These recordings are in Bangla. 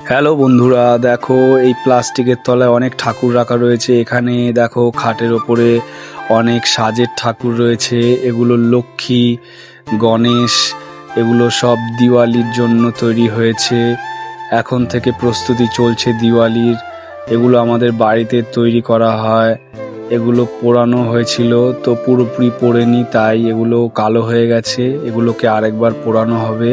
হ্যালো বন্ধুরা, দেখো এই প্লাস্টিকের তলায় অনেক ঠাকুর রাখা রয়েছে। এখানে দেখো খাটের ওপরে অনেক সাজের ঠাকুর রয়েছে। এগুলো লক্ষ্মী, গণেশ, এগুলো সব দিওয়ালির জন্য তৈরি হয়েছে। এখন থেকে প্রস্তুতি চলছে দিওয়ালির। এগুলো আমাদের বাড়িতে তৈরি করা হয়। এগুলো পোড়ানো হয়েছিল, তো পুরোপুরি পোড়েনি, তাই এগুলো কালো হয়ে গেছে। এগুলোকে আরেকবার পোড়ানো হবে।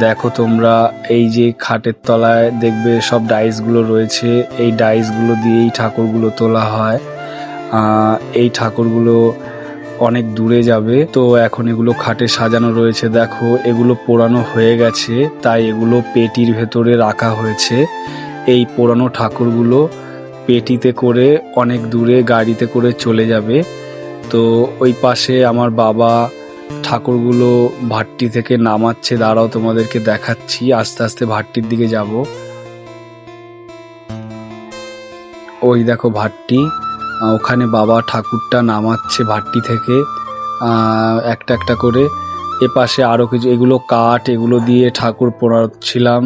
দেখো তোমরা, এই যে খাটের তলায় দেখবে সব ডাইসগুলো রয়েছে। এই ডাইসগুলো দিয়েই ঠাকুরগুলো তোলা হয়। এই ঠাকুরগুলো অনেক দূরে যাবে, তো এখন এগুলো খাটে সাজানো রয়েছে। দেখো এগুলো পোড়ানো হয়ে গেছে, তাই এগুলো পেটির ভেতরে রাখা হয়েছে। এই পোড়ানো ঠাকুরগুলো পেটিতে করে অনেক দূরে গাড়িতে করে চলে যাবে। তো ওই পাশে আমার বাবা ঠাকুরগুলো ভাট্টি থেকে নামাচ্ছে। দাঁড়াও, তোমাদেরকে দেখাচ্ছি। আস্তে আস্তে ভাট্টির দিকে যাব। ওই দেখো ভাট্টি, ওখানে বাবা ঠাকুরটা নামাচ্ছে ভাট্টি থেকে একটা একটা করে। এ পাশে আরও কিছু, এগুলো কাঠ, এগুলো দিয়ে ঠাকুর পোড়াচ্ছিলাম।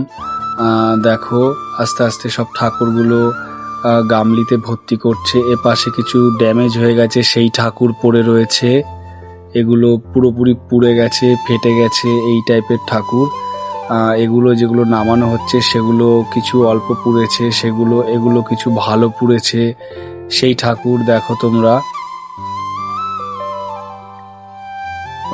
দেখো আস্তে আস্তে সব ঠাকুরগুলো গামলিতে ভর্তি করছে। এ পাশে কিছু ড্যামেজ হয়ে গেছে, সেই ঠাকুর পড়ে রয়েছে। এগুলো পুরোপুরি পুড়ে গেছে, ফেটে গেছে, এই টাইপের ঠাকুর। এগুলো যেগুলো নামানো হচ্ছে সেগুলো কিছু অল্প পুড়েছে, এগুলো কিছু ভালো পুড়েছে। সেই ঠাকুর দেখো তোমরা।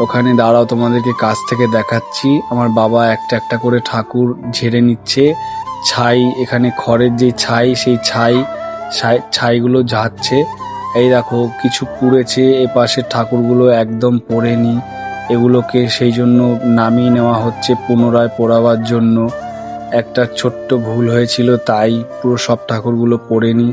ওখানে দাঁড়াও, তোমাদেরকে কাছ থেকে দেখাচ্ছি। আমার বাবা একটা একটা করে ঠাকুর ঝেড়ে নিচ্ছে। ছাই, এখানে খড়ের যে ছাই, সেই ছাইগুলো ঝাড়ছে। এই দেখো কিছু পুড়েছে, এ পাশের ঠাকুরগুলো একদম পোড়েনি। এগুলোকে সেই জন্য নামিয়ে নেওয়া হচ্ছে পুনরায় পোড়াবার জন্য। একটা ছোট্ট ভুল হয়েছিল, তাই পুরো সব ঠাকুরগুলো পোড়েনি।